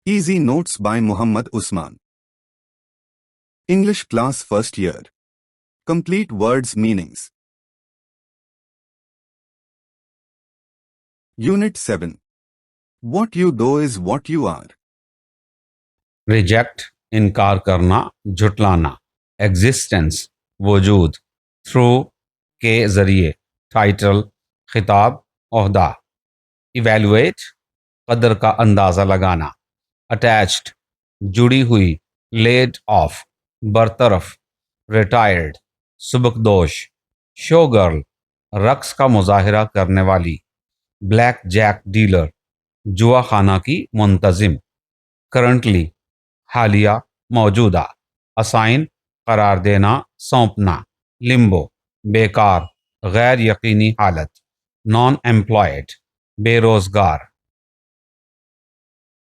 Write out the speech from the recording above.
Easy Notes by Muhammad Usman. English Class First Year. Complete Words Meanings. Unit 7. What you do is what you are. Reject इनकार करना, झुटलाना. Existence वजूद. Through के जरिए. Title खिताब ओहदा. Evaluate कदर का अंदाज़ा लगाना. अटैच्ड जुड़ी हुई. लेड ऑफ बरतरफ. रिटायर्ड सुबकदोश. शो गर्ल रक्स का मुजाहिरा करने वाली. ब्लैक जैक डीलर जुआ खाना की मुंतजिम. करंटली हालिया मौजूदा. असाइन करार देना, सौंपना. लिम्बो बेकार, गैर यकीनी हालत. नॉन एम्प्लॉयड बेरोजगार.